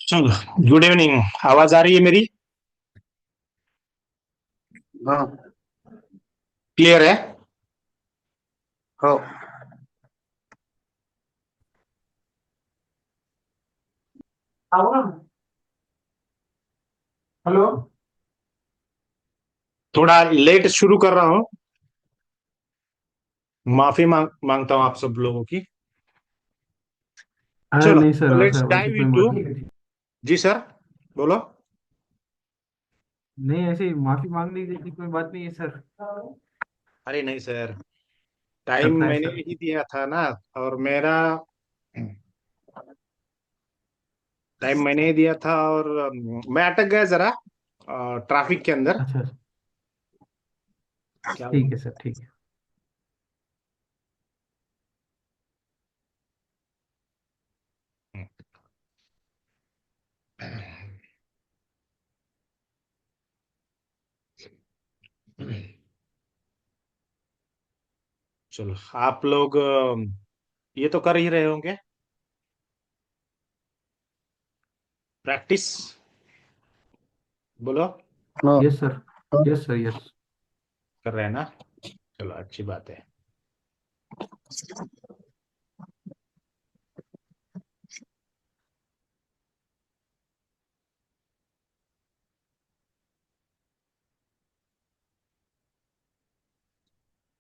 चलो, good evening. आवाज आ रही है मेरी? हाँ क्लियर है? हाँ हेलो। थोड़ा लेट शुरू कर रहा हूँ, माफी मांगता हूँ आप सब लोगों की। अरे चलो, नहीं सर, लेट्स सर वैसे डाइव कोई इनटू। बात नहीं। जी सर, बोलो। नहीं, ऐसे माफी मांगने की कोई बात नहीं है सर। अरे नहीं सर, टाइम चलता है मैंने सर। ही दिया था ना। और मेरा टाइम मैंने ही दिया था, और मैं अटक गया जरा ट्रैफिक के अंदर। अच्छा, क्या हुआ? ठीक है सर, ठीक है। चलो, आप लोग ये तो कर ही रहे होंगे, प्रैक्टिस। बोलो। हाँ yes sir, yes sir, yes. कर रहे हैं ना? चलो, अच्छी बात है।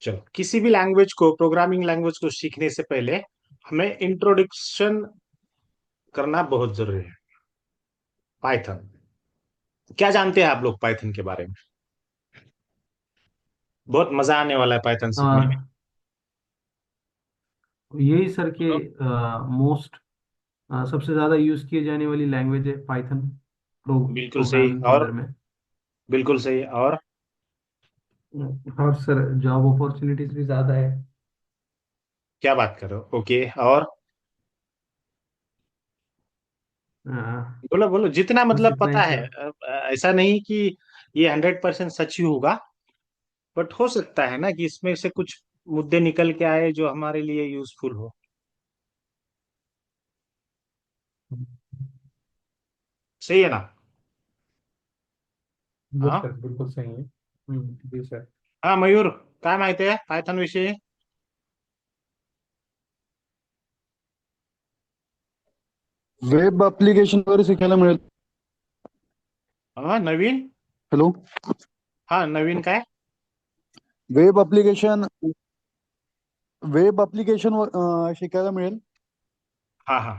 चलो, किसी भी लैंग्वेज को, प्रोग्रामिंग लैंग्वेज को सीखने से पहले हमें इंट्रोडक्शन करना बहुत जरूरी है। पाइथन, क्या जानते हैं आप लोग पाइथन के बारे में? बहुत मजा आने वाला है पाइथन सीखने में। यही सर के मोस्ट सबसे ज्यादा यूज किए जाने वाली लैंग्वेज है पाइथन बिल्कुल सही। प्रोग्रामिंग के और अंदर में। बिल्कुल सही। और और सर जॉब अपॉर्चुनिटीज भी ज्यादा है। क्या बात करो, ओके। और अ, बोलो बोलो, जितना बस मतलब इतना ही पता है। सर। ऐसा नहीं कि ये 100% सच ही होगा, बट हो सकता है ना कि इसमें से कुछ मुद्दे निकल के आए जो हमारे लिए यूजफुल हो। सही है ना? यस हाँ। सर, बिल्कुल सही है। जी सर। हा मयूर, काय माहिती आहे पायथन विषयी? वेब ऍप्लिकेशन वगैरे शिकायला मिळेल. हा, नवीन? हॅलो. हा, नवीन काय? वेब ऍप्लिकेशन वेब ऍप्लिकेशन शिकायला मिळेल. हा हा,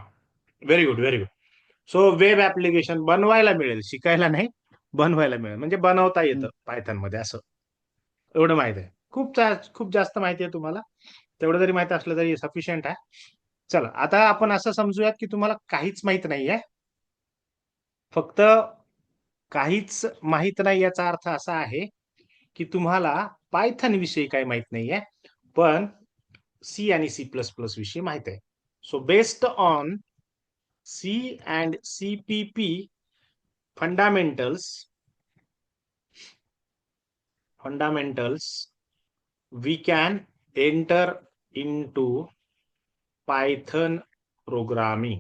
very good very good. So web application बनवायला मिळेल, शिकायला नाही. बनवायला मिळेल म्हणजे बनवता येतं पायथन मध्ये, असं. एवढं माहित आहे. खूप जास्त माहिती आहे तुम्हाला. तेवढं जरी माहिती असलं तरी सफिशियंट आहे. चला, आता आपण असं समजूयात की तुम्हाला काहीच माहित नाहीये. फक्त काहीच माहित नाही याचा अर्थ असा आहे की तुम्हाला पायथन विषयी काही माहित नाहीये, पण सी आणि सी प्लस प्लस विषयी माहित आहे. So based on C and CPP fundamentals we can enter into Python programming.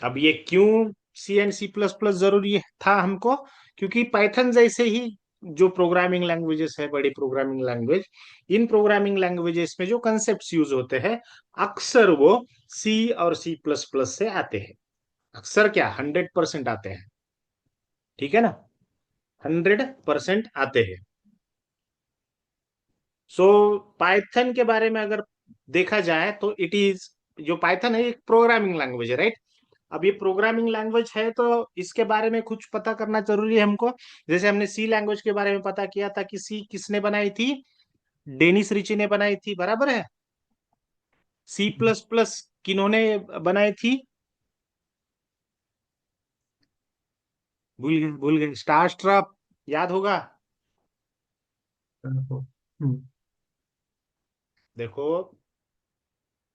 अब ये क्यों सी एंड सी प्लस प्लस जरूरी था हमको? क्योंकि पाइथन जैसे ही जो प्रोग्रामिंग लैंग्वेजेस है, बड़ी प्रोग्रामिंग लैंग्वेज, इन प्रोग्रामिंग लैंग्वेजेस में जो कंसेप्ट यूज होते हैं, अक्सर वो सी और सी प्लस प्लस से आते हैं। अक्सर क्या, 100% आते हैं। ठीक है ना? 100% आते हैं। सो पाइथन के बारे में अगर देखा जाए तो इट इज, जो पाइथन है एक प्रोग्रामिंग लैंग्वेज है, राइट? अब ये प्रोग्रामिंग लैंग्वेज है तो इसके बारे में कुछ पता करना जरूरी है हमको। जैसे हमने सी लैंग्वेज के बारे में पता किया था कि सी किसने बनाई थी, डेनिस रिची ने बनाई थी, बराबर है। सी प्लस प्लस किन्होंने बनाई थी, भूल गए, स्टार स्ट्रप, याद होगा। हम्म, देखो,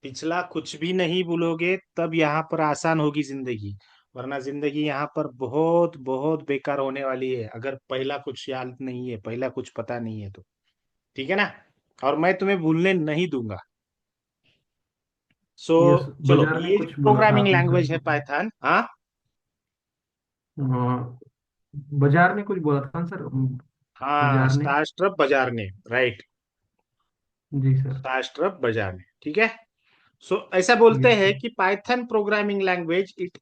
पिछला कुछ भी नहीं भूलोगे तब यहाँ पर आसान होगी जिंदगी, वरना जिंदगी यहाँ पर बहुत बहुत बेकार होने वाली है अगर पहला कुछ याद नहीं है, पहला कुछ पता नहीं है तो। ठीक है ना। और मैं तुम्हें भूलने नहीं दूंगा। सो यस, चलो, बाजार ने ये जो कुछ बोला था प्रोग्रामिंग आपने लैंग्वेज है सर। पाइथन, हाँ। बाजार ने कुछ बोला था ना सर। हाँ, बाजार ने। स्टार स्ट्रप बाजार ने, राइट। जी सर। स्टार स्ट्रप बाजार ने, ठीक है। सो ऐसा बोलते यस हैं सर। कि Python programming language it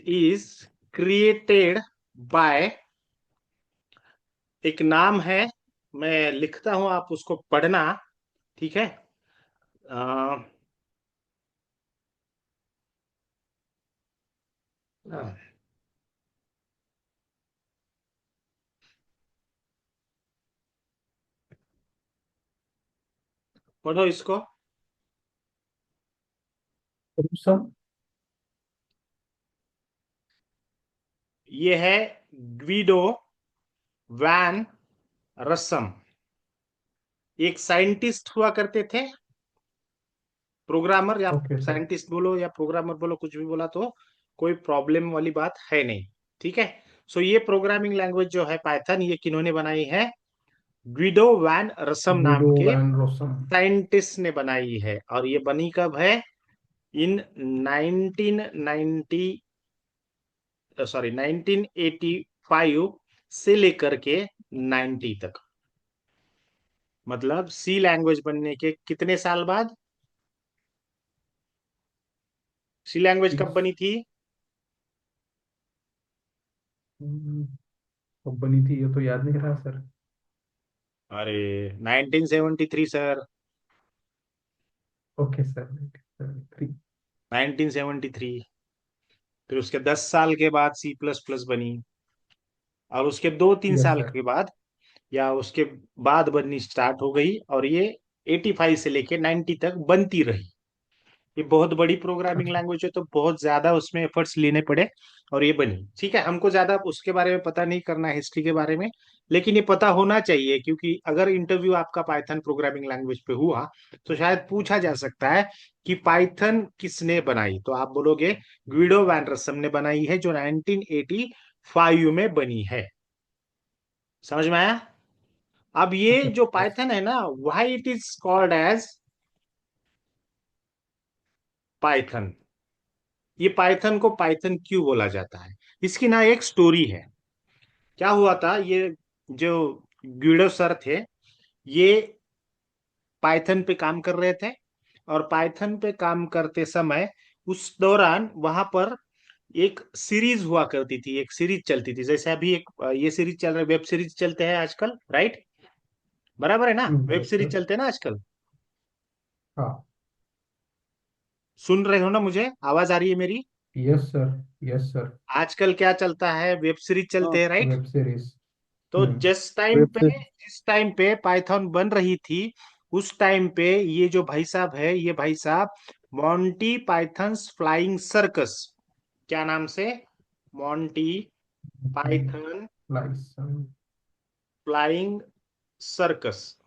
is created by, एक नाम है, मैं लिखता हूं, आप उसको पढ़ना, ठीक है। अ, पढ़ो इसको। सब। ये है ग्विडो वैन रसम, एक साइंटिस्ट हुआ करते थे, प्रोग्रामर, या ओके सर। साइंटिस्ट बोलो या प्रोग्रामर बोलो, कुछ भी बोला तो कोई प्रॉब्लम वाली बात है नहीं, ठीक है। सो ये प्रोग्रामिंग लैंग्वेज जो है पाइथन, ये किन्होंने बनाई है, ग्विडो वैन रसम नाम गुडो के वैन रोसम। साइंटिस्ट ने बनाई है। और ये बनी कब है, इन 1990, सॉरी 1985 से लेकर के 90 तक, मतलब सी लैंग्वेज बनने के कितने साल बाद, सी लैंग्वेज कब बनी थी। कब बनी थी ये तो याद नहीं रहा सर। अरे 1973 सर, ओके सर। 3। 1973। फिर उसके 10 साल के बाद सी प्लस प्लस बनी, और उसके 2-3 यस साल सर। के बाद, या उसके बाद बननी स्टार्ट हो गई, और ये 85 से लेके 90 तक बनती रही। ये बहुत बड़ी प्रोग्रामिंग अच्छा। लैंग्वेज है तो बहुत ज्यादा उसमें एफर्ट्स लेने पड़े, और ये बनी, ठीक है। हमको ज्यादा उसके बारे में पता नहीं करना है, हिस्ट्री के बारे में, लेकिन ये पता होना चाहिए, क्योंकि अगर इंटरव्यू आपका पाइथन प्रोग्रामिंग लैंग्वेज पे हुआ तो शायद पूछा जा सकता है कि पाइथन किसने बनाई, तो आप बोलोगे ग्विडो वैन रसम ने बनाई है, जो 1985 में बनी है। समझ में आया। अब ये जो यस। पाइथन है ना, why it is called as Python, ये पाइथन को पाइथन क्यों बोला जाता है, इसकी ना एक स्टोरी है। क्या हुआ था, ये जो ग्विडो सर थे, ये पाइथन पे काम कर रहे थे, और पाइथन पे काम करते समय उस दौरान वहां पर एक सीरीज हुआ करती थी, एक सीरीज चलती थी, जैसे अभी एक ये सीरीज चल रहा है, वेब सीरीज चलते हैं आजकल, राइट, बराबर है ना, वेब यस सीरीज सर। चलते हैं ना आजकल। हाँ। सुन रहे हो ना, मुझे आवाज आ रही है मेरी। Yes sir. Yes sir. आजकल क्या चलता है, वेब सीरीज हाँ, चलते हैं, राइट। Web series. तो हम्म। Web series. जिस टाइम पे पाइथन बन रही थी, उस टाइम पे ये जो भाई साहब है, ये भाई साहब मॉन्टी पाइथन्स फ्लाइंग सर्कस, क्या नाम से, Monty Python licence. Flying circus,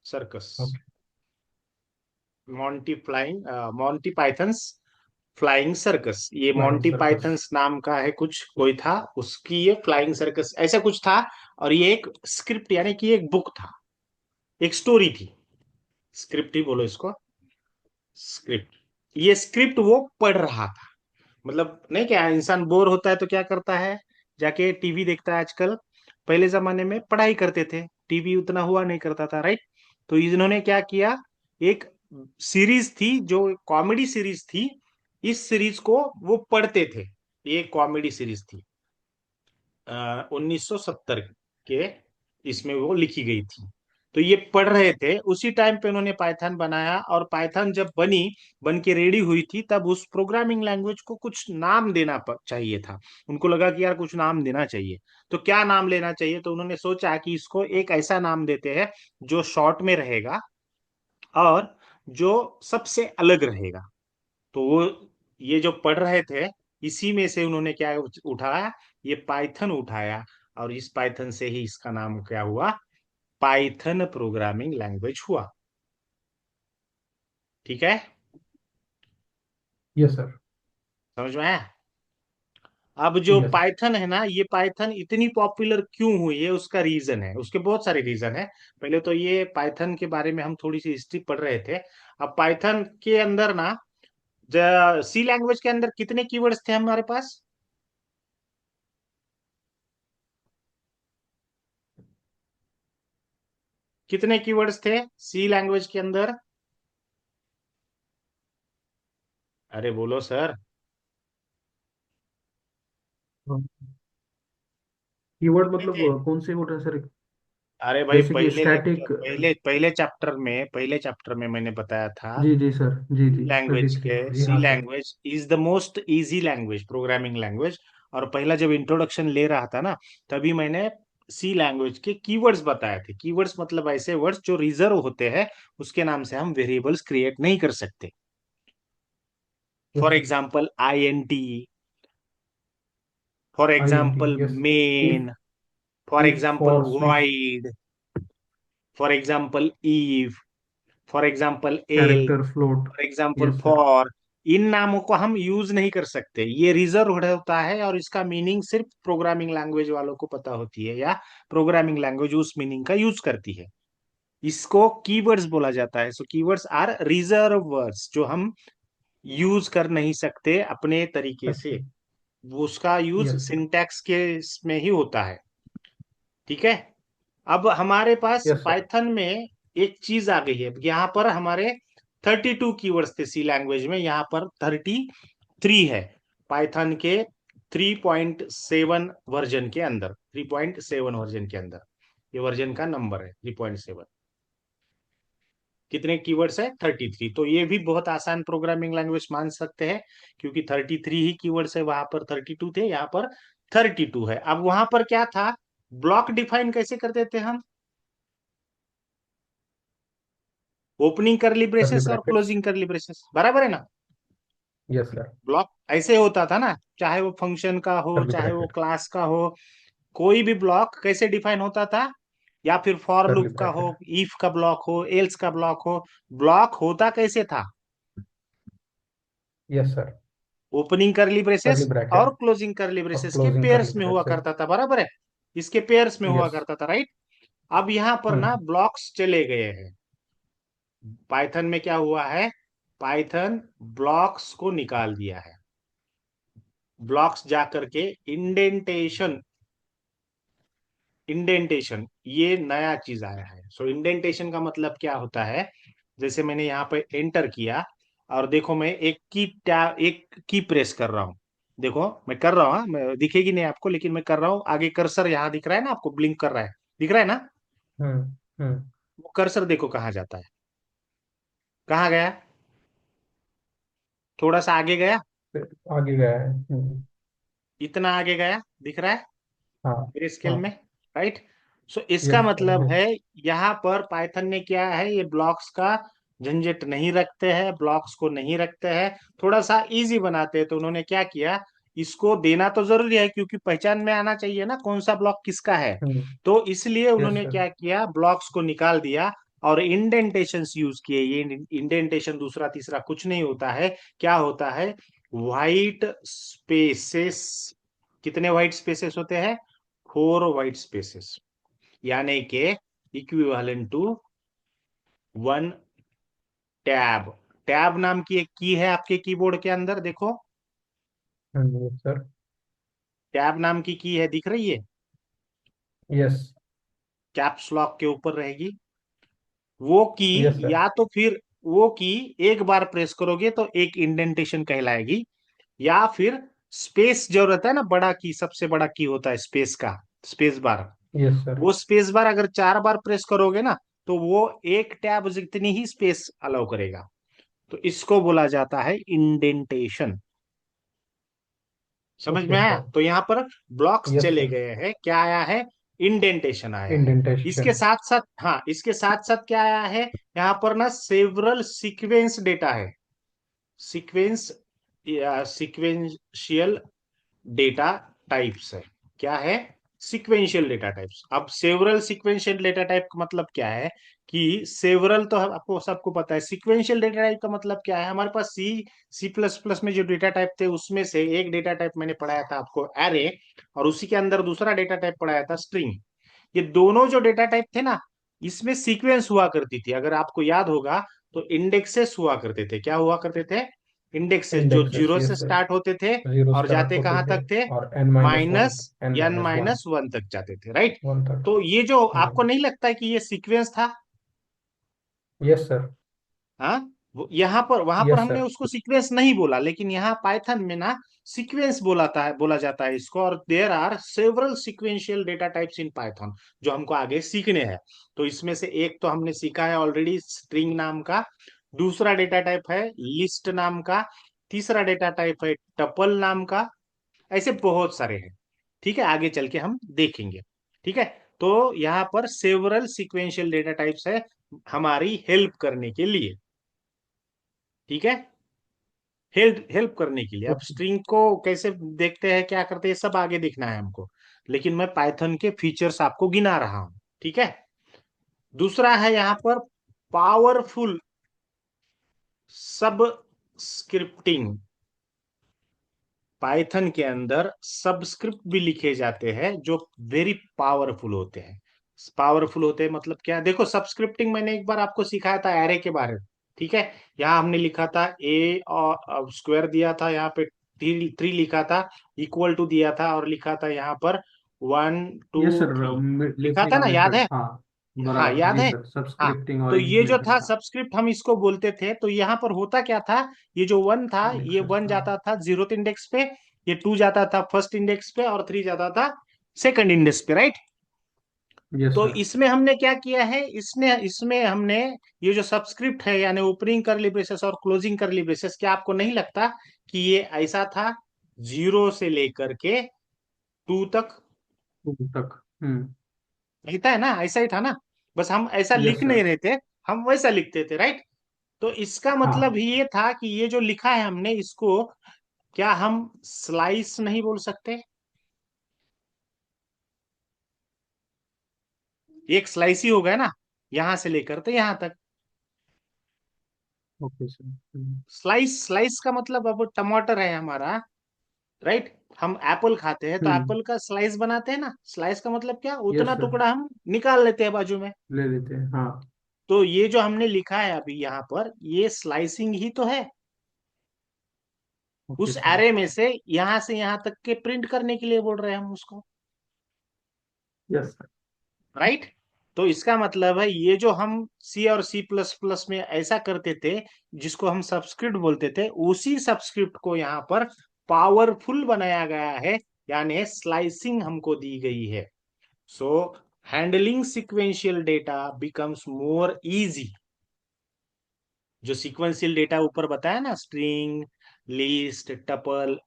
circus, okay. Monty pythons flying circus, ये फ्लाइंग मॉन्टी सर्कस। पाइथन्स नाम का है, कुछ कोई था, उसकी ये फ्लाइंग सर्कस ऐसा कुछ था। और ये एक स्क्रिप्ट, यानी कि एक बुक था, एक स्टोरी थी, स्क्रिप्ट ही बोलो इसको, स्क्रिप्ट। ये स्क्रिप्ट वो पढ़ रहा था, मतलब नहीं, क्या इंसान बोर होता है तो क्या करता है, जाके टीवी देखता है आजकल। पहले जमाने में पढ़ाई करते थे, टीवी उतना हुआ नहीं करता था, राइट। तो इन्होंने क्या किया, एक सीरीज थी जो कॉमेडी सीरीज थी, इस सीरीज को वो पढ़ते थे। ये कॉमेडी सीरीज थी, 1970 के इसमें वो लिखी गई थी। तो ये पढ़ रहे थे, उसी टाइम पे उन्होंने पाइथन बनाया, और पाइथन जब बन के रेडी हुई थी, तब उस प्रोग्रामिंग लैंग्वेज को कुछ नाम देना चाहिए था। उनको लगा कि यार कुछ नाम देना चाहिए, तो क्या नाम लेना चाहिए, तो उन्होंने सोचा कि इसको एक ऐसा नाम देते हैं जो शॉर्ट में रहेगा और जो सबसे अलग रहेगा। तो वो ये जो पढ़ रहे थे, इसी में से उन्होंने क्या उठाया, ये पाइथन उठाया, और इस पाइथन से ही इसका नाम क्या हुआ, पाइथन प्रोग्रामिंग लैंग्वेज हुआ। ठीक है, यस सर। समझ में आया? अब जो यस। पाइथन है ना, ये पाइथन इतनी पॉपुलर क्यों हुई है, उसका रीजन है, उसके बहुत सारे रीजन है। पहले तो ये पाइथन के बारे में हम थोड़ी सी हिस्ट्री पढ़ रहे थे। अब पाइथन के अंदर ना, सी लैंग्वेज के अंदर कितने कीवर्ड्स थे हमारे पास? कितने कीवर्ड्स थे सी लैंग्वेज के अंदर? अरे बोलो सर। कीवर्ड कितने मतलब थे? कौन से बोल रहे हैं सर? अरे भाई, जैसे कि पहले लेक्चर, स्टैटिक। पहले चैप्टर में मैंने बताया था, जी जी सर, जी जी, लैंग्वेज 33 के, जी सी हाँ sir. Language is the most easy language, programming language. और पहला जब इंट्रोडक्शन ले रहा था ना, तभी मैंने सी लैंग्वेज के कीवर्ड्स बताए थे। कीवर्ड्स मतलब ऐसे वर्ड्स जो रिजर्व होते हैं, उसके नाम से हम वेरिएबल्स क्रिएट नहीं कर सकते। Yes for sir. Example I N T, for INT example yes. If main, for if example for switch. void, for example if, for example else, character float. For example yes sir. For. इन नामों को हम use नहीं कर सकते, ये reserve होता है, और इसका मीनिंग सिर्फ प्रोग्रामिंग लैंग्वेज वालों को पता होती है, या प्रोग्रामिंग लैंग्वेज उस मीनिंग का यूज करती है। इसको कीवर्ड्स बोला जाता है। सो कीवर्ड्स आर रिजर्व वर्ड्स, जो हम यूज कर नहीं सकते अपने तरीके अच्छा। से। वो उसका यूज यस सर। सिंटैक्स के इसमें ही होता है। ठीक है। अब हमारे पास यस सर। पाइथन में एक चीज आ गई है, यहाँ पर हमारे 32 कीवर्ड्स थे सी लैंग्वेज में, यहाँ पर 33 है। पाइथन के 3.7 वर्जन के अंदर, 3.7 वर्जन के अंदर, ये वर्जन का नंबर है 3.7। कितने कीवर्ड्स है? 33। तो ये भी बहुत आसान प्रोग्रामिंग लैंग्वेज मान सकते हैं, क्योंकि 33 ही कीवर्ड्स है, वहां पर 32 थे, यहाँ पर 32 है। अब वहां पर क्या था, ब्लॉक डिफाइन कैसे करते थे हम? ओपनिंग करली करली ब्रेसेस और ब्रैकेट्स। क्लोजिंग करली ब्रेसेस, बराबर है ना? Yes sir. ब्लॉक ऐसे होता था ना, चाहे वो फंक्शन का हो, करली चाहे वो ब्रैकेट। क्लास का हो, कोई भी ब्लॉक कैसे डिफाइन होता था? या फिर फॉर करली लूप का हो, ब्रैकेट। इफ का ब्लॉक हो, एल्स का ब्लॉक हो, ब्लॉक होता कैसे था? Yes sir. ओपनिंग करली करली ब्रेसेस और ब्रैकेट क्लोजिंग करली और ब्रेसेस के क्लोजिंग करली पेयर्स में हुआ ब्रैकेट। करता था, बराबर है? इसके पेयर्स में हुआ यस। करता था, राइट? अब यहाँ पर ना हम्म। ब्लॉक्स चले गए हैं। पाइथन में क्या हुआ है, पाइथन ब्लॉक्स को निकाल दिया है। ब्लॉक्स जाकर के इंडेंटेशन, इंडेंटेशन ये नया चीज आया है। सो इंडेंटेशन का मतलब क्या होता है, जैसे मैंने यहाँ पे एंटर किया, और देखो मैं एक की प्रेस कर रहा हूँ। देखो मैं कर रहा हूँ, हाँ, मैं दिखेगी नहीं आपको, लेकिन मैं कर रहा हूँ। आगे कर्सर यहाँ दिख रहा है ना आपको, ब्लिंक कर रहा है, दिख रहा है ना? हम्म। वो कर्सर देखो कहाँ जाता है, कहाँ गया? थोड़ा सा आगे गया, फिर आगे गया है। इतना आगे गया, दिख रहा है हाँ। मेरे स्केल हाँ। में, राइट? सो इसका यस सर। मतलब यस। है, यहाँ पर पाइथन ने क्या है, ये ब्लॉक्स का झंझट नहीं रखते हैं, ब्लॉक्स को नहीं रखते हैं, थोड़ा सा इजी बनाते हैं। तो उन्होंने क्या किया, इसको देना तो जरूरी है, क्योंकि पहचान में आना चाहिए ना कौन सा ब्लॉक किसका है। हम्म। तो इसलिए यस उन्होंने सर। क्या किया, ब्लॉक्स को निकाल दिया और इंडेंटेशन यूज किए। ये इंडेंटेशन दूसरा तीसरा कुछ नहीं होता है, क्या होता है, व्हाइट स्पेसेस। कितने व्हाइट स्पेसेस होते हैं? 4 व्हाइट स्पेसेस, यानी के इक्विवेलेंट टू 1 टैब। टैब नाम की एक की है आपके कीबोर्ड के अंदर, देखो यस सर। टैब नाम की है, दिख रही है? यस। कैप्स लॉक के ऊपर रहेगी वो की। Yes sir. या तो फिर वो की एक बार प्रेस करोगे तो एक इंडेंटेशन कहलाएगी, या फिर स्पेस जो रहता है ना, बड़ा की, सबसे बड़ा की होता है स्पेस का, स्पेस बार। Yes sir. वो स्पेस बार अगर 4 बार प्रेस करोगे ना, तो वो एक टैब जितनी ही स्पेस अलाउ करेगा। तो इसको बोला जाता है इंडेंटेशन। समझ ओके में आया? सर। तो यहाँ पर ब्लॉक्स यस चले सर। गए हैं, क्या आया है? इंडेंटेशन आया है। इसके इंडेंटेशन। साथ साथ, हाँ, इसके साथ साथ क्या आया है? यहाँ पर ना सेवरल सीक्वेंस डेटा है। सीक्वेंस या सीक्वेंशियल डेटा टाइप्स है। क्या है? Sequential data types. अब सेवरल सीक्वेंशियल डेटा टाइप का मतलब क्या है? कि सेवरल तो आपको सबको पता है। सीक्वेंशियल डेटा टाइप का मतलब क्या है? हमारे पास सी प्लस प्लस में जो डेटा टाइप थे उसमें से एक डेटा टाइप मैंने पढ़ाया था आपको, एरे, और उसी के अंदर दूसरा डेटा टाइप पढ़ाया था, स्ट्रिंग। ये दोनों जो डेटा टाइप थे ना, इसमें सीक्वेंस हुआ करती थी। अगर आपको याद होगा तो इंडेक्सेस हुआ करते थे। क्या हुआ करते थे? इंडेक्सेस, जो इंडेक्सेस, जीरो से यस सर। स्टार्ट होते थे जीरो और स्टार्ट जाते होते कहां थे तक थे? और N-1, minus N N-1, minus one तक जाते थे, राइट? 1 तक। तो ये जो आपको नहीं लगता है कि ये सीक्वेंस था? Yes sir. हाँ, यहाँ पर, वहां पर यस हमने सर। उसको सीक्वेंस नहीं बोला, लेकिन यहाँ पाइथन में ना सीक्वेंस बोला जाता है इसको। और there are several sequential data types in Python, जो हमको आगे सीखने हैं। तो इसमें से एक तो हमने सीखा है ऑलरेडी, स्ट्रिंग नाम का। दूसरा डेटा टाइप है लिस्ट नाम का। तीसरा डेटा टाइप है टपल नाम का। ऐसे बहुत सारे हैं। ठीक है, आगे चल के हम देखेंगे। ठीक है, तो यहाँ पर सेवरल सीक्वेंशियल डेटा टाइप्स है हमारी हेल्प करने के लिए। ठीक है, हेल्प हेल्प करने के लिए। अब ओके। स्ट्रिंग को कैसे देखते हैं, क्या करते हैं, सब आगे देखना है हमको। लेकिन मैं पाइथन के फीचर्स आपको गिना रहा हूं। ठीक है, दूसरा है यहाँ पर पावरफुल सब स्क्रिप्टिंग। पाइथन के अंदर सबस्क्रिप्ट भी लिखे जाते हैं जो वेरी पावरफुल होते हैं। पावरफुल होते हैं मतलब क्या? देखो, सबस्क्रिप्टिंग मैंने एक बार आपको सिखाया था एरे के बारे में। ठीक है, यहाँ हमने लिखा था ए और स्क्वायर दिया था, यहाँ पे थ्री थ्री लिखा था, इक्वल टू दिया था, और लिखा था यहाँ पर one yes two sir. Three. लिखा लिखने था का ना, याद मेथड, है? हाँ। हाँ, बराबर याद जी है। सर, सब हाँ, स्क्रिप्टिंग और तो ये जो मेथड था था। सबस्क्रिप्ट हम इसको बोलते थे। तो यहाँ पर होता क्या था? ये जो वन था, ये इंडेक्सेस वन था। जाता था जीरोथ इंडेक्स पे, ये टू जाता था फर्स्ट इंडेक्स पे, और थ्री जाता था सेकंड इंडेक्स पे, राइट? यस तो सर। इसमें हमने क्या किया है, इसमें हमने ये जो सबस्क्रिप्ट है, यानी ओपनिंग करली ब्रेसेस और क्लोजिंग करली ब्रेसेस, क्या आपको नहीं लगता कि ये ऐसा था? जीरो से लेकर के टू तक टू तक। रहता है ना, ऐसा ही था ना? बस हम ऐसा लिख यस नहीं सर। रहे थे, हम वैसा लिखते थे, राइट? तो इसका मतलब हाँ। ये था कि ये जो लिखा है हमने इसको, क्या हम स्लाइस नहीं बोल सकते? एक स्लाइस ही हो गया ना, यहां से लेकर तो यहां तक। Okay sir. स्लाइस, स्लाइस का मतलब, अब टमाटर है हमारा, राइट? हम एप्पल खाते हैं तो हम्म। एप्पल का स्लाइस बनाते हैं ना। स्लाइस का मतलब क्या? यस उतना सर। टुकड़ा हम निकाल लेते हैं बाजू में। ले लेते हैं, हाँ। तो ये जो हमने लिखा है अभी यहाँ पर, ये स्लाइसिंग ही तो है। ओके उस सर। एरे में से यहां तक के प्रिंट करने के लिए बोल रहे हैं हम उसको, यस सर। राइट? तो इसका मतलब है ये जो हम सी और सी प्लस प्लस में ऐसा करते थे, जिसको हम सबस्क्रिप्ट बोलते थे, उसी सबस्क्रिप्ट को यहाँ पर पावरफुल बनाया गया है, यानी स्लाइसिंग हमको दी गई है। So handling sequential data becomes more easy. जो सिक्वेंशियल डेटा ऊपर बताया ना, स्ट्रिंग, लिस्ट, टपल,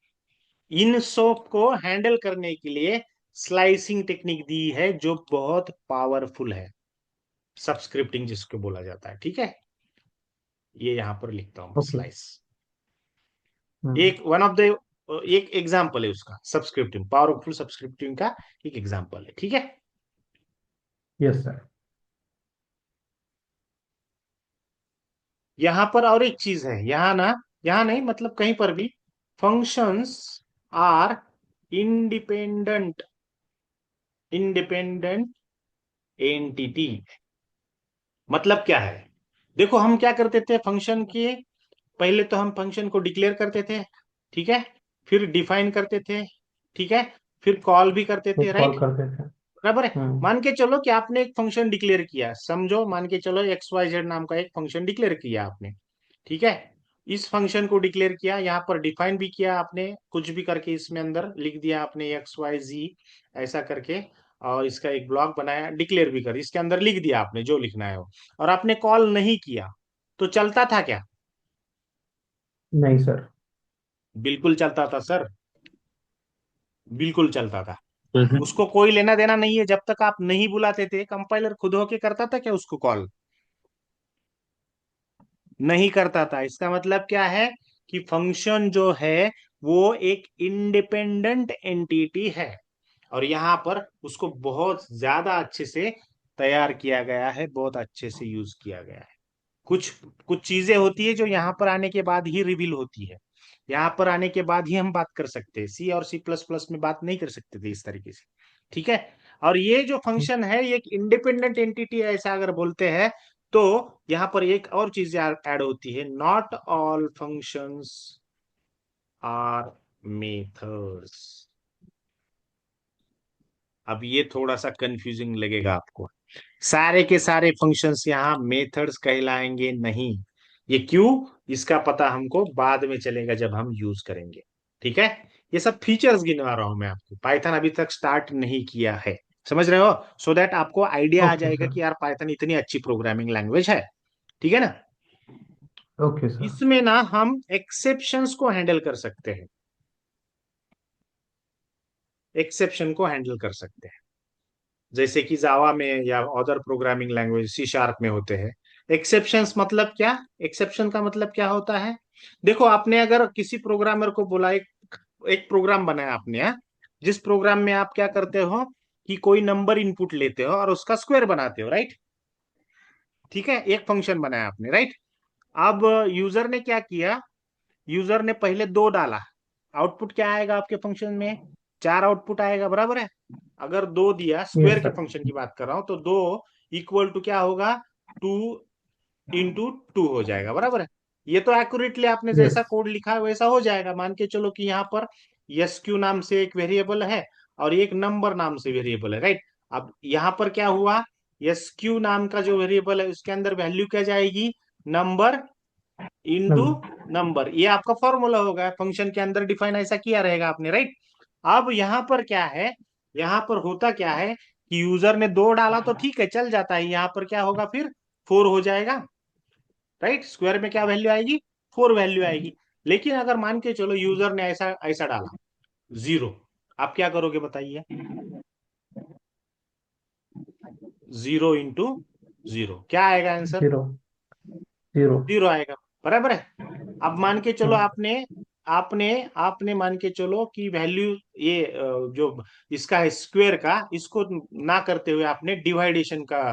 इन सब को हैंडल करने के लिए स्लाइसिंग टेक्निक दी है, जो बहुत पावरफुल है। सबस्क्रिप्टिंग जिसको बोला जाता है, ठीक है? ये यहां पर लिखता हूं मैं, ओके। स्लाइस। एक वन ऑफ द एक एग्जाम्पल है उसका, सब्सक्रिप्टिंग, पावरफुल सब्सक्रिप्टिंग का एक एग्जाम्पल है, ठीक है? Yes sir. यहां पर और एक चीज है, यहां ना, यहां नहीं, मतलब कहीं पर भी, functions are independent independent entity. मतलब क्या है? देखो, हम क्या करते थे फंक्शन के, पहले तो हम फंक्शन को डिक्लेयर करते थे, ठीक है? फिर डिफाइन करते थे, ठीक है? फिर कॉल भी करते तो थे, कॉल राइट? करते थे। बराबर है। हम्म। मान के चलो कि आपने एक फंक्शन डिक्लेयर किया, समझो, मान के चलो एक्स वाई जेड नाम का एक फंक्शन डिक्लेयर किया आपने, ठीक है? इस फंक्शन को डिक्लेयर किया, यहाँ पर डिफाइन भी किया आपने, कुछ भी करके इसमें अंदर लिख दिया आपने एक्स वाई जी ऐसा करके। और इसका एक ब्लॉक बनाया, डिक्लेयर भी कर, इसके अंदर लिख दिया आपने जो लिखना है वो, और आपने कॉल नहीं किया, तो चलता था क्या? नहीं सर। बिल्कुल चलता था सर, बिल्कुल चलता था। हम्म। उसको कोई लेना देना नहीं है, जब तक आप नहीं बुलाते थे कंपाइलर खुद होके करता था क्या उसको कॉल? नहीं करता था। इसका मतलब क्या है कि फंक्शन जो है वो एक इंडिपेंडेंट एंटिटी है, और यहाँ पर उसको बहुत ज्यादा अच्छे से तैयार किया गया है, बहुत अच्छे से यूज किया गया है। कुछ कुछ चीजें होती है जो यहाँ पर आने के बाद ही रिवील होती है, यहाँ पर आने के बाद ही हम बात कर सकते हैं। सी और C++ में बात नहीं कर सकते थे इस तरीके से, ठीक है। और ये जो फंक्शन है ये एक इंडिपेंडेंट एंटिटी है, ऐसा अगर बोलते हैं तो यहाँ पर एक और चीज ऐड होती है, not all functions are methods. अब ये थोड़ा सा कंफ्यूजिंग लगेगा आपको, सारे के सारे फंक्शंस यहाँ मेथड्स कहलाएंगे नहीं। ये क्यों, इसका पता हमको बाद में चलेगा जब हम यूज करेंगे, ठीक है। ये सब फीचर्स गिनवा रहा हूं मैं आपको, पाइथन अभी तक स्टार्ट नहीं किया है, समझ रहे हो, सो दैट आपको आइडिया आ ओके जाएगा सर। कि यार पाइथन इतनी अच्छी प्रोग्रामिंग लैंग्वेज है, ठीक है ना। Okay sir. इसमें ना हम एक्सेप्शंस को हैंडल कर सकते हैं, एक्सेप्शन को हैंडल कर सकते हैं, जैसे कि जावा में या अदर प्रोग्रामिंग लैंग्वेज C# में होते हैं। एक्सेप्शंस मतलब क्या, एक्सेप्शन का मतलब क्या होता है? देखो, आपने अगर किसी प्रोग्रामर को बोला, एक प्रोग्राम बनाया आपने, जिस प्रोग्राम में आप क्या करते हो कि कोई नंबर इनपुट लेते हो और उसका स्क्वायर बनाते हो, राइट। ठीक है, एक फंक्शन बनाया आपने, राइट। अब यूजर ने क्या किया, यूजर ने पहले 2 डाला, आउटपुट क्या आएगा आपके फंक्शन में? 4 आउटपुट आएगा, बराबर है। अगर 2 दिया, स्क्वायर यस के सर। फंक्शन की बात कर रहा हूं, तो 2 इक्वल टू क्या होगा? 2 × 2 हो जाएगा, बराबर है। ये तो एक्यूरेटली आपने जैसा यस। कोड लिखा है वैसा हो जाएगा। मान के चलो कि यहाँ पर SQ नाम से एक वेरिएबल है और एक नंबर नाम से वेरिएबल है, राइट। अब यहाँ पर क्या हुआ, SQ नाम का जो वेरिएबल है उसके अंदर वैल्यू क्या जाएगी? Number into number. ये आपका फॉर्मूला होगा, फंक्शन के अंदर डिफाइन ऐसा किया रहेगा आपने, राइट। अब यहाँ पर क्या है, यहाँ पर होता क्या है कि यूजर ने 2 डाला तो ठीक है, चल जाता है। यहाँ पर क्या होगा फिर? 4 हो जाएगा, राइट। स्क्वायर में क्या वैल्यू आएगी? 4 वैल्यू आएगी। लेकिन अगर मान के चलो यूजर ने ऐसा ऐसा डाला, 0, आप क्या करोगे बताइए? 0 × 0 क्या आएगा आंसर? जीरो। जीरो। 0 आएगा, बराबर है। अब मान के चलो हाँ। आपने आपने आपने मान के चलो कि वैल्यू ये जो इसका है स्क्वायर का, इसको ना करते हुए आपने डिवाइडेशन का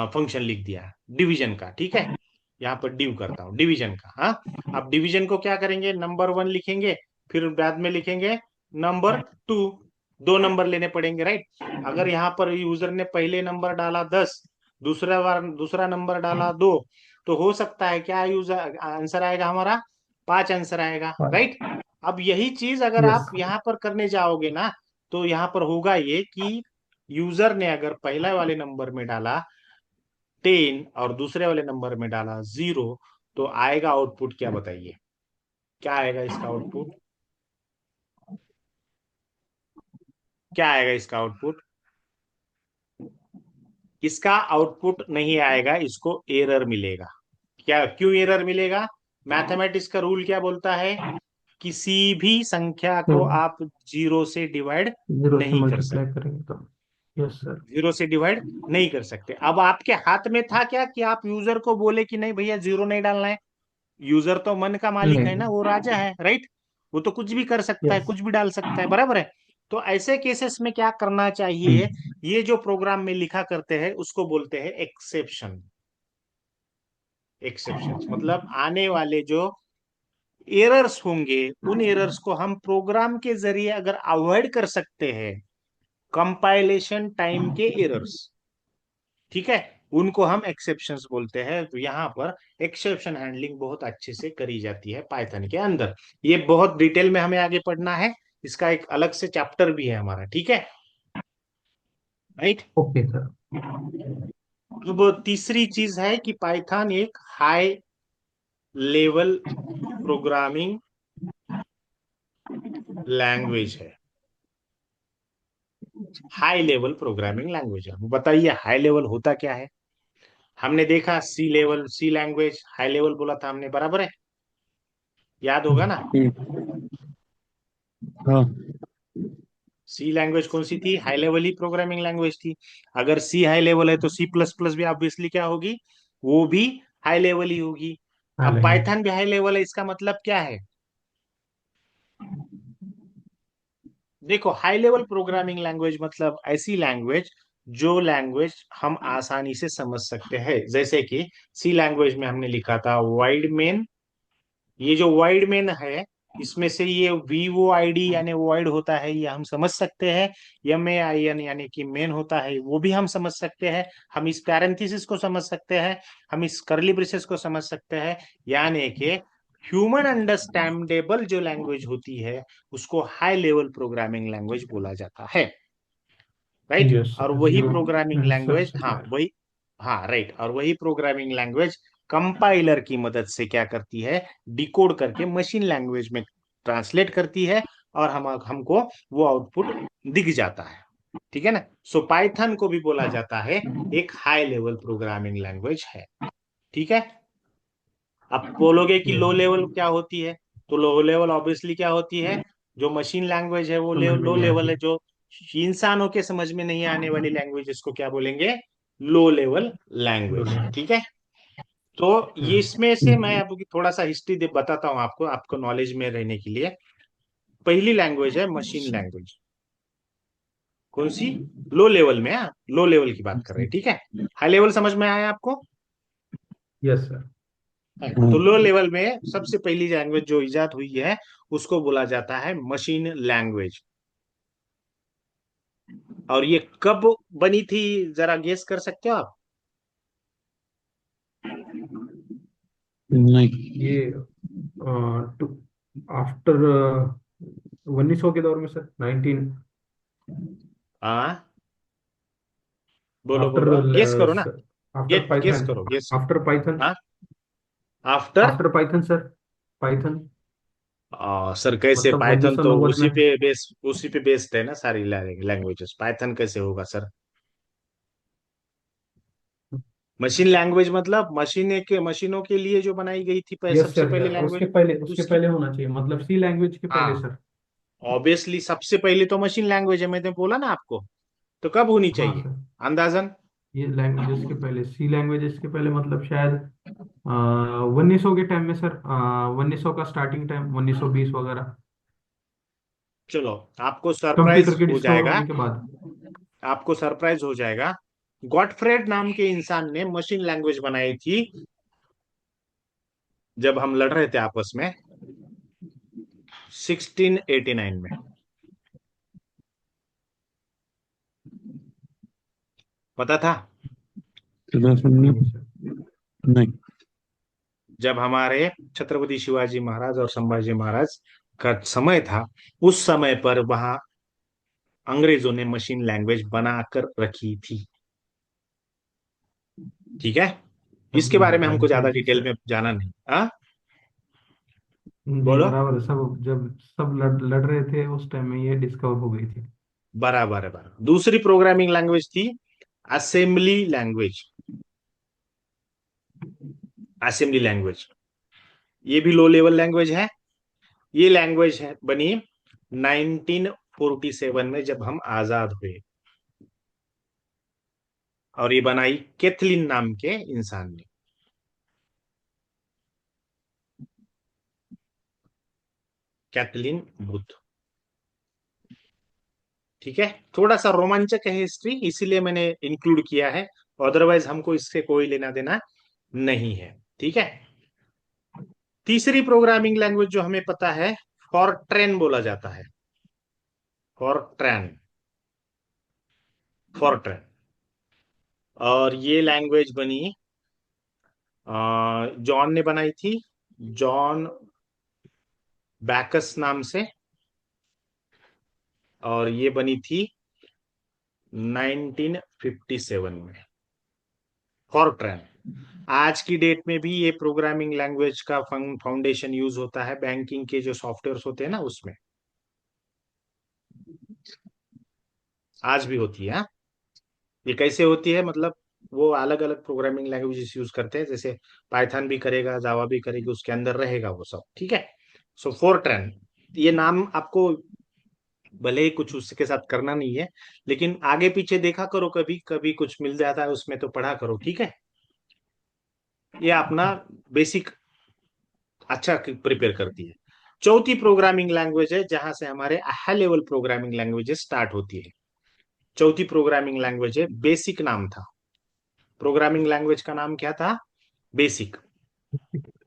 फंक्शन लिख दिया, डिवीजन का, ठीक है। यहाँ पर डिव करता हूँ, डिवीजन का, हाँ। अब डिवीजन को क्या करेंगे, नंबर 1 लिखेंगे, फिर बाद में लिखेंगे नंबर 2, 2 नंबर लेने पड़ेंगे, राइट। अगर यहाँ पर यूजर ने पहले नंबर डाला 10, दूसरा बार दूसरा नंबर डाला 2, तो हो सकता है क्या यूजर आंसर आएगा हमारा? 5 आंसर आएगा, राइट। अब यही चीज अगर यस। आप यहाँ पर करने जाओगे ना, तो यहाँ पर होगा ये कि यूजर ने अगर पहले वाले नंबर में डाला 10 और दूसरे वाले नंबर में डाला 0, तो आएगा आउटपुट क्या बताइए? क्या आएगा इसका आउटपुट? क्या आएगा इसका आउटपुट? इसका आउटपुट नहीं आएगा, इसको एरर मिलेगा। क्या, क्यों एरर मिलेगा? मैथमेटिक्स का रूल क्या बोलता है? किसी भी संख्या को आप 0 से डिवाइड जीरो से नहीं कर मल्टीप्लाई सकते, करेंगे तो। Yes sir. 0 से डिवाइड नहीं कर सकते। अब आपके हाथ में था क्या कि आप यूजर को बोले कि नहीं भैया 0 नहीं डालना है? यूजर तो मन का मालिक है ना, नहीं। वो राजा है, राइट। वो तो कुछ भी कर सकता है, यस। कुछ भी डाल सकता है, बराबर है। तो ऐसे केसेस में क्या करना चाहिए, ये जो प्रोग्राम में लिखा करते हैं उसको बोलते हैं एक्सेप्शन। एक्सेप्शन मतलब आने वाले जो एरर्स होंगे, उन एरर्स को हम प्रोग्राम के जरिए अगर अवॉइड कर सकते हैं, कंपाइलेशन टाइम के एरर्स, ठीक है, उनको हम एक्सेप्शंस बोलते हैं। तो यहाँ पर एक्सेप्शन हैंडलिंग बहुत अच्छे से करी जाती है पाइथन के अंदर। ये बहुत डिटेल में हमें आगे पढ़ना है, इसका एक अलग से चैप्टर भी है हमारा, ठीक है, राइट। Okay sir. अब तीसरी चीज है कि पाइथन एक हाई लेवल प्रोग्रामिंग लैंग्वेज है। हाई लेवल प्रोग्रामिंग लैंग्वेज है। बताइए हाई लेवल होता क्या है? हमने देखा सी लेवल, सी लैंग्वेज हाई लेवल बोला था हमने, बराबर है? याद होगा ना? हाँ। सी लैंग्वेज कौन सी थी? हाई लेवल ही प्रोग्रामिंग लैंग्वेज थी। अगर सी हाई लेवल है तो सी प्लस प्लस भी ऑब्वियसली क्या होगी? वो भी हाई लेवल ही होगी। हाँ अब लेवल। पाइथन भी हाई लेवल है, इसका मतलब क्या है? देखो, हाई लेवल प्रोग्रामिंग लैंग्वेज मतलब ऐसी लैंग्वेज जो लैंग्वेज हम आसानी से समझ सकते हैं। जैसे कि सी लैंग्वेज में हमने लिखा था वाइड मेन। ये जो वाइड मेन है, इसमें से ये वी ओ आई डी यानी वाइड होता है, ये हम समझ सकते हैं। एम ए आई एन यानी कि मेन होता है, वो भी हम समझ सकते हैं। हम इस पैरेंथेसिस को समझ सकते हैं, हम इस करली ब्रेसेस को समझ सकते हैं। यानी कि ह्यूमन अंडरस्टैंडेबल जो लैंग्वेज होती है उसको हाई लेवल प्रोग्रामिंग लैंग्वेज बोला जाता है। राइट? यस और सर, वही जीरो प्रोग्रामिंग लैंग्वेज, हाँ सब्सिट्यूट। वही, हाँ राइट, और वही प्रोग्रामिंग लैंग्वेज कंपाइलर की मदद से क्या करती है? डिकोड करके मशीन लैंग्वेज में ट्रांसलेट करती है, और हमको वो आउटपुट दिख जाता है। ठीक है ना? सो पाइथन को भी बोला जाता है एक हाई लेवल प्रोग्रामिंग लैंग्वेज है। ठीक है? अब बोलोगे कि लो यस लेवल क्या होती है? तो लो लेवल ऑब्वियसली क्या होती है? जो मशीन लैंग्वेज है वो समझ में लो नहीं लेवल आती। है। जो इंसानों के समझ में नहीं आने वाली लैंग्वेज, इसको क्या बोलेंगे? Low level low language. Level. ठीक है? तो ये हम्म। इसमें से मैं आपको थोड़ा सा हिस्ट्री दे बताता हूँ आपको, आपको नॉलेज में रहने के लिए। पहली लैंग्वेज है मशीन लैंग्वेज। कौन सी? लो लेवल में, हाँ लो लेवल की बात कर रहे हैं। ठीक है? हाई लेवल समझ में आया आपको? Yes sir. तो लो लेवल में सबसे पहली लैंग्वेज जो इजाद हुई है उसको बोला जाता है मशीन लैंग्वेज। और ये कब बनी थी, जरा गेस कर सकते हो आप? नहीं। ये टू आफ्टर 1900 के दौर में सर, 19 हाँ, बोलो आफ्टर बोलो, गेस करो ना। After guess Python. करो, गेस। After Python. हाँ, after. After Python sir. Python. Sir कैसे? मतलब पाइथन तो 1990 में। उसी पे बेस्ड है ना सारी लैंग्वेजेस। पाइथन कैसे होगा सर? मशीन लैंग्वेज मतलब मशीनों के लिए जो बनाई गई थी यस सबसे सर, पहली उसके लैंग्वेज। पहले, उसके उसकी, पहले होना चाहिए, मतलब सी लैंग्वेज के पहले हाँ सर। ऑब्वियसली सबसे पहले तो मशीन लैंग्वेज है, मैंने बोला ना आपको। तो कब होनी हाँ चाहिए सर, अंदाजन? ये लैंग्वेजेस के पहले, सी लैंग्वेजेस के पहले मतलब शायद 1900 के टाइम में सर, 1900 का स्टार्टिंग टाइम, 1920 वगैरह। चलो, आपको सरप्राइज कंप्यूटर के हो डिस्कवर जाएगा। होने के बाद। आपको सरप्राइज हो जाएगा। गॉटफ्रेड नाम के इंसान ने मशीन लैंग्वेज बनाई थी जब हम लड़ रहे थे आपस में, 1689 में। पता था? सुना सुनने। नहीं सर। नहीं। जब हमारे छत्रपति शिवाजी महाराज और संभाजी महाराज का समय था, उस समय पर वहां अंग्रेजों ने मशीन लैंग्वेज बनाकर रखी थी। ठीक है? तब इसके नहीं बारे में पता है हमको सर, ज्यादा जी डिटेल सर। में जाना नहीं। हाँ, जी बोलो। बराबर है, सब जब सब लड़ रहे थे उस टाइम में ये डिस्कवर हो गई थी। बराबर है, बराबर। दूसरी प्रोग्रामिंग लैंग्वेज थी असेंबली लैंग्वेज। असेंबली लैंग्वेज, ये भी लो लेवल लैंग्वेज है। ये लैंग्वेज है बनी 1947 में जब हम आजाद हुए, और ये बनाई कैथलीन नाम के इंसान ने। Kathleen booth. ठीक है? थोड़ा सा रोमांचक है हिस्ट्री, इसीलिए मैंने इंक्लूड किया है। अदरवाइज हमको इससे कोई लेना देना नहीं है। ठीक है? तीसरी प्रोग्रामिंग लैंग्वेज जो हमें पता है, फॉरट्रेन बोला जाता है। फॉरट्रेन, फॉरट्रेन। और ये लैंग्वेज बनी, जॉन ने बनाई थी, जॉन बैकस नाम से। और ये बनी थी 1957 में, फॉरट्रेन। आज की डेट में भी ये प्रोग्रामिंग लैंग्वेज का फाउंडेशन यूज होता है बैंकिंग के जो सॉफ्टवेयर होते हैं ना उसमें। आज भी होती है, हाँ। ये कैसे होती है, मतलब वो अलग अलग प्रोग्रामिंग लैंग्वेजेस यूज करते हैं, जैसे पाइथन भी करेगा, जावा भी करेगी, उसके अंदर रहेगा वो सब, ठीक है। सो फोरट्रैन, ये नाम आपको भले ही कुछ उसके साथ करना नहीं है, लेकिन आगे पीछे देखा करो, कभी कभी कुछ मिल जाता है उसमें तो पढ़ा करो, ठीक है। ये अपना बेसिक अच्छा प्रिपेयर करती है। चौथी प्रोग्रामिंग लैंग्वेज है जहां से हमारे high level programming languages start होती है। चौथी प्रोग्रामिंग लैंग्वेज है बेसिक, नाम था प्रोग्रामिंग लैंग्वेज का, नाम क्या था, बेसिक,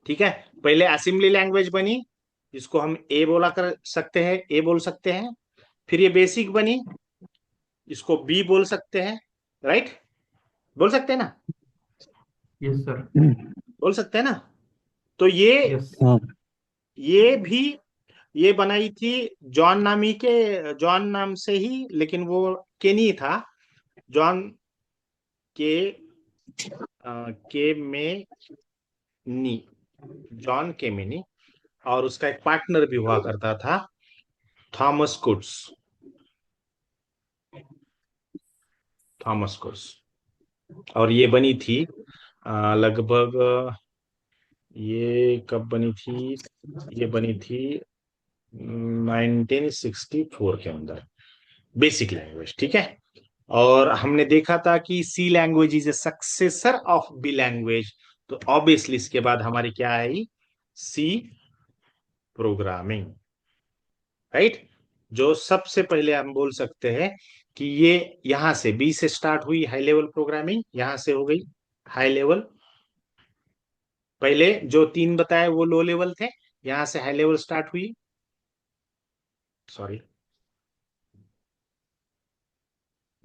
ठीक है। पहले असेंबली लैंग्वेज बनी, जिसको हम ए बोला कर सकते हैं, ए बोल सकते हैं। फिर ये बेसिक बनी, इसको बी बोल सकते हैं, राइट, बोल सकते हैं ना, यस सर। बोल सकते हैं ना। तो ये यस। हाँ। ये भी ये बनाई थी जॉन नाम से ही, लेकिन वो केनी था, जॉन के के में नी, जॉन केमिनी। और उसका एक पार्टनर भी हुआ करता था, थॉमस कुड्स, थॉमस कुड्स। और ये बनी थी लगभग ये कब बनी थी, ये बनी थी 1964 के अंदर, बेसिक लैंग्वेज, ठीक है। और हमने देखा था कि C language is a successor of B language, तो ऑब्वियसली इसके बाद हमारी क्या आई, सी प्रोग्रामिंग, राइट। जो सबसे पहले हम बोल सकते हैं कि ये यहां से बी से स्टार्ट हुई हाई लेवल प्रोग्रामिंग, यहां से हो गई हाई लेवल। पहले जो तीन बताए वो लो लेवल थे, यहां से हाई लेवल स्टार्ट हुई, सॉरी,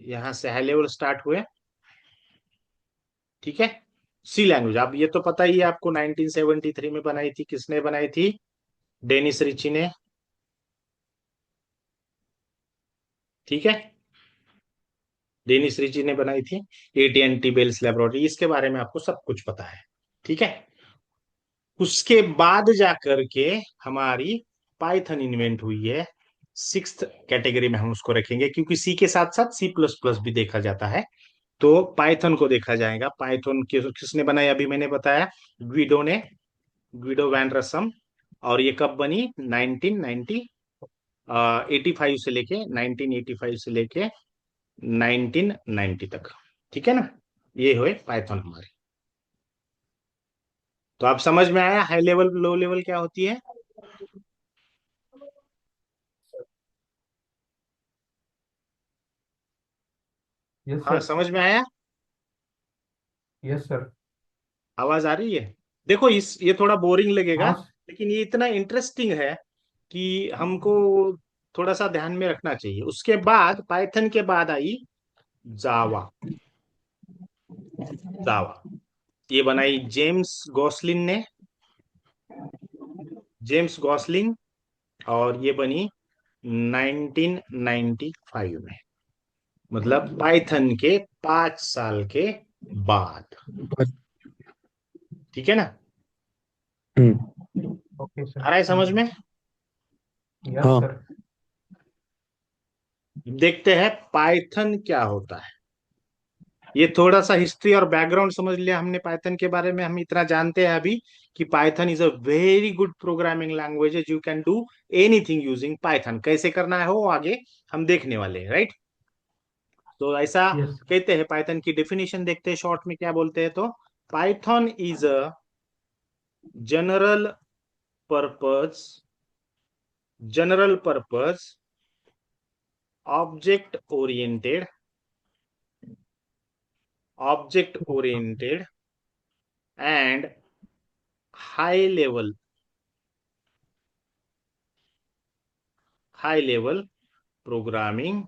यहां से हाई लेवल स्टार्ट हुए, ठीक है। सी लैंग्वेज, अब ये तो पता ही है आपको, 1973 में बनाई थी, किसने बनाई थी, डेनिस रिची ने, ठीक है, डेनिस रिची ने बनाई थी। एटीएनटी बेल्स लेबोरेटरी, इसके बारे में आपको सब कुछ पता है, ठीक है। उसके बाद जाकर के हमारी पाइथन इन्वेंट हुई है, सिक्स्थ कैटेगरी में हम उसको रखेंगे, क्योंकि सी के साथ साथ सी प्लस प्लस भी देखा जाता है, तो पाइथन को देखा जाएगा। पाइथन किसने बनाया, अभी मैंने बताया, ग्विडो ने, ग्विडो वैन रसम। और ये कब बनी, 1990 85 से लेके 1985 से लेके 1990 तक, ठीक है ना। ये हुए पाइथन हमारे। तो आप समझ में आया हाई लेवल लो लेवल क्या होती है। यस हाँ, सर। समझ में आया, यस सर। आवाज आ रही है। देखो इस ये थोड़ा बोरिंग लगेगा, हाँ। लेकिन ये इतना इंटरेस्टिंग है कि हमको थोड़ा सा ध्यान में रखना चाहिए। उसके बाद पाइथन के बाद आई जावा, जावा ये बनाई जेम्स गॉसलिन ने, जेम्स गॉसलिन। और ये बनी 1995 में, मतलब पाइथन के 5 साल के बाद, ठीक है ना। ओके आ सर। रहा है समझ में। यस हाँ। सर। देखते हैं पाइथन क्या होता है। ये थोड़ा सा हिस्ट्री और बैकग्राउंड समझ लिया हमने पाइथन के बारे में। हम इतना जानते हैं अभी कि Python is a very good programming language, you can do anything using Python. कैसे करना है वो आगे हम देखने वाले हैं, राइट। तो ऐसा यस। कहते हैं, पाइथन की डेफिनेशन देखते हैं शॉर्ट में क्या बोलते हैं। तो Python is a general purpose, general purpose object oriented, object oriented and high level, high level programming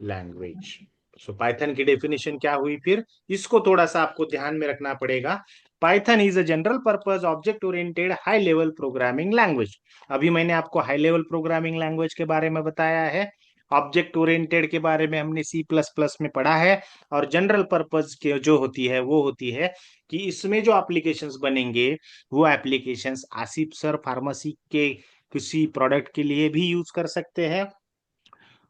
language. So Python की डेफिनेशन क्या हुई फिर, इसको थोड़ा सा आपको ध्यान में रखना पड़ेगा। Python is a general purpose object oriented high level programming language. अभी मैंने आपको हाई लेवल प्रोग्रामिंग लैंग्वेज के बारे में बताया है, ऑब्जेक्ट ओरिएंटेड के बारे में हमने सी प्लस प्लस में पढ़ा है, और जनरल पर्पस के जो होती है वो होती है कि इसमें जो एप्लीकेशंस बनेंगे वो एप्लीकेशंस आसिफ सर फार्मेसी के किसी प्रोडक्ट के लिए भी यूज कर सकते हैं,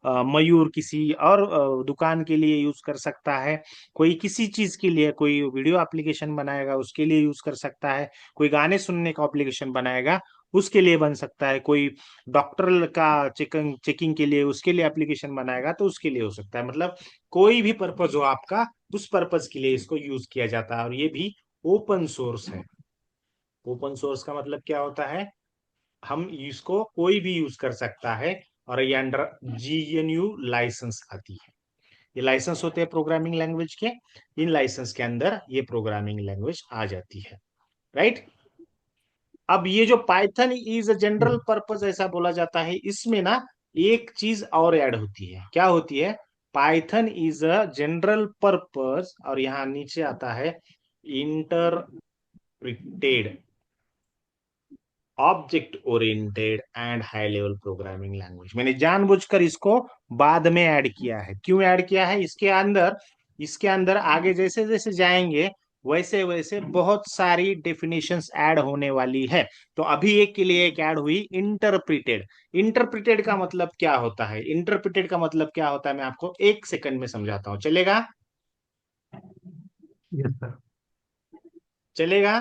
मयूर किसी और दुकान के लिए यूज कर सकता है, कोई किसी चीज के लिए, कोई वीडियो एप्लीकेशन बनाएगा उसके लिए यूज कर सकता है, कोई गाने सुनने का एप्लीकेशन बनाएगा उसके लिए बन सकता है, कोई डॉक्टर का चेकिंग चेकिंग के लिए उसके लिए एप्लीकेशन बनाएगा तो उसके लिए हो सकता है। मतलब कोई भी पर्पज हो आपका, उस पर्पज के लिए इसको यूज किया जाता है, और ये भी ओपन सोर्स है। ओपन सोर्स का मतलब क्या होता है, हम इसको कोई भी यूज कर सकता है, और ये अंडर GNU लाइसेंस आती है। ये लाइसेंस होते हैं प्रोग्रामिंग लैंग्वेज के, इन लाइसेंस के अंदर ये प्रोग्रामिंग लैंग्वेज आ जाती है, राइट। अब ये जो Python is a general yes, purpose ऐसा बोला जाता है, इसमें ना एक चीज और ऐड होती है, क्या होती है, Python is a general purpose, और यहां नीचे आता है interpreted object oriented and high level programming language. मैंने जानबूझकर इसको बाद में ऐड किया है। क्यों ऐड किया है, इसके अंदर आगे जैसे जैसे जाएंगे वैसे वैसे बहुत सारी डेफिनेशंस ऐड होने वाली है। तो अभी एक के लिए एक ऐड हुई इंटरप्रिटेड। इंटरप्रिटेड का मतलब क्या होता है, इंटरप्रिटेड का मतलब क्या होता है, मैं आपको 1 सेकंड में समझाता हूं, चलेगा? yes sir, चलेगा?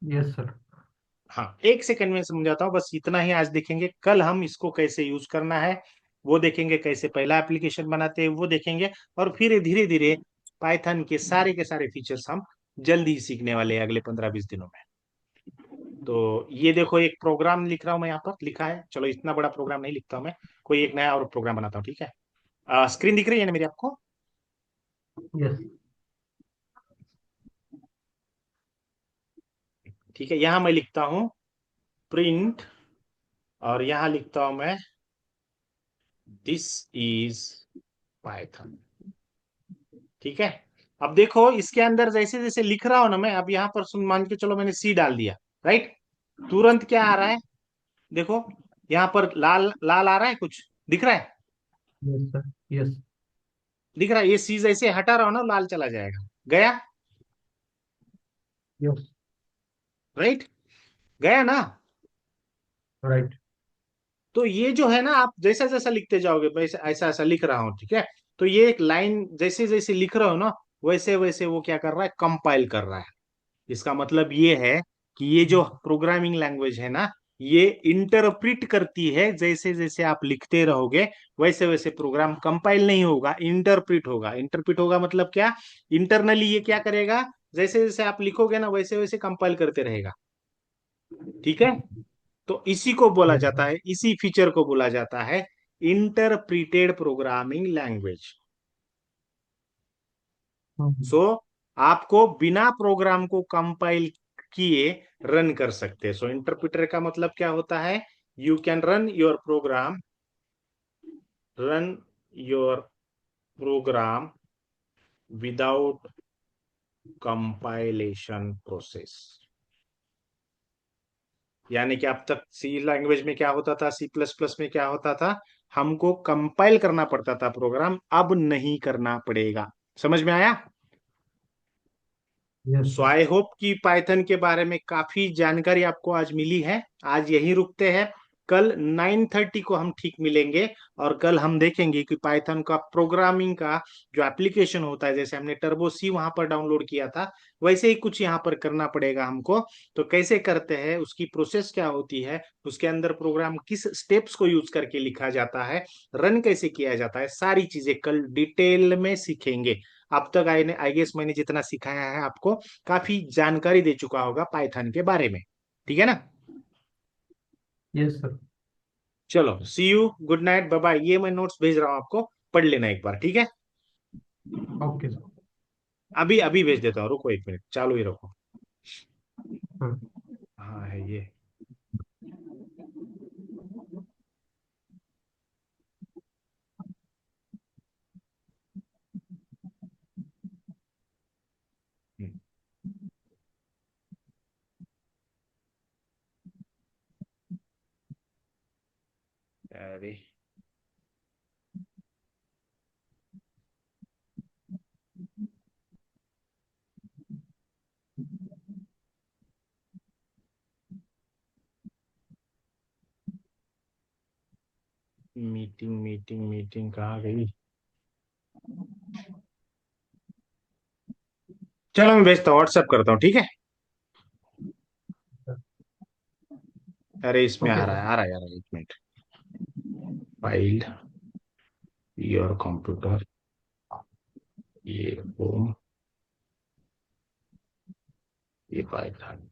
yes sir, हाँ, 1 सेकंड में समझाता हूँ, बस इतना ही आज देखेंगे। कल हम इसको कैसे यूज करना है वो देखेंगे, कैसे पहला एप्लीकेशन बनाते हैं वो देखेंगे, और फिर धीरे धीरे पाइथन के सारे फीचर्स हम जल्दी ही सीखने वाले हैं अगले 15-20 दिनों में। तो ये देखो, एक प्रोग्राम लिख रहा हूँ मैं, यहाँ पर लिखा है, चलो इतना बड़ा प्रोग्राम नहीं लिखता हूँ मैं, कोई एक नया और प्रोग्राम बनाता हूँ, ठीक है। स्क्रीन दिख रही है ना मेरी आपको? yes, ठीक है, यहाँ मैं लिखता हूँ प्रिंट, और यहाँ लिखता हूँ मैं दिस इज पाइथन, ठीक है। अब देखो इसके अंदर जैसे जैसे लिख रहा हूं ना मैं, अब यहाँ पर सुन मान के चलो मैंने सी डाल दिया, राइट। तुरंत क्या आ रहा है, देखो यहाँ पर लाल लाल आ रहा है, कुछ दिख रहा है? yes sir, yes, दिख रहा है, ये सी जैसे हटा रहा हो ना लाल चला जाएगा, गया, yes, राइट, गया ना। right, तो ये जो है ना, आप जैसा जैसा लिखते जाओगे, वैसे ऐसा ऐसा लिख रहा हूँ, ठीक है। तो ये एक लाइन जैसे जैसे लिख रहा हो ना, वैसे वैसे वो क्या कर रहा है, कंपाइल कर रहा है। इसका मतलब ये है कि ये जो प्रोग्रामिंग लैंग्वेज है ना, ये इंटरप्रिट करती है, जैसे जैसे आप लिखते रहोगे वैसे वैसे प्रोग्राम कंपाइल नहीं होगा, इंटरप्रिट होगा। इंटरप्रिट होगा मतलब क्या, इंटरनली ये क्या करेगा, जैसे जैसे आप लिखोगे ना वैसे वैसे कंपाइल करते रहेगा, ठीक है। तो इसी को बोला yes sir, जाता है, इसी फीचर को बोला जाता है इंटरप्रिटेड प्रोग्रामिंग लैंग्वेज। हम्म, सो आपको बिना प्रोग्राम को कंपाइल किए रन कर सकते हैं। सो इंटरप्रिटर का मतलब क्या होता है, you can run your program without compilation process. यानी कि अब तक सी लैंग्वेज में क्या होता था, C++ में क्या होता था, हमको कंपाइल करना पड़ता था प्रोग्राम, अब नहीं करना पड़ेगा। समझ में आया? yes so sir, I hope कि पाइथन के बारे में काफी जानकारी आपको आज मिली है। आज यहीं रुकते हैं, कल 9:30 को हम ठीक मिलेंगे, और कल हम देखेंगे कि पाइथन का प्रोग्रामिंग का जो एप्लीकेशन होता है, जैसे हमने टर्बो सी वहां पर डाउनलोड किया था, वैसे ही कुछ यहाँ पर करना पड़ेगा हमको। तो कैसे करते हैं, उसकी प्रोसेस क्या होती है, उसके अंदर प्रोग्राम किस स्टेप्स को यूज करके लिखा जाता है, रन कैसे किया जाता है, सारी चीजें कल डिटेल में सीखेंगे। अब तक आई गेस मैंने जितना सिखाया है आपको, काफी जानकारी दे चुका होगा पाइथन के बारे में, ठीक है ना। yes sir, चलो, see you, good night, bye bye. ये मैं नोट्स भेज रहा हूँ आपको, पढ़ लेना एक बार, ठीक है। okay sir, अभी अभी भेज देता हूँ, रुको 1 मिनट, चालू ही रखो। हाँ, हाँ है ये। हम्म, अरे मीटिंग मीटिंग मीटिंग कहाँ गई? चलो मैं भेजता हूँ, व्हाट्सएप करता हूँ, ठीक है। अरे इसमें ओके आ रहा है, सर। आ रहा है, आ रहा है, एक मिनट। फाइल, योर कंप्यूटर, ये होम, ये पाइथन।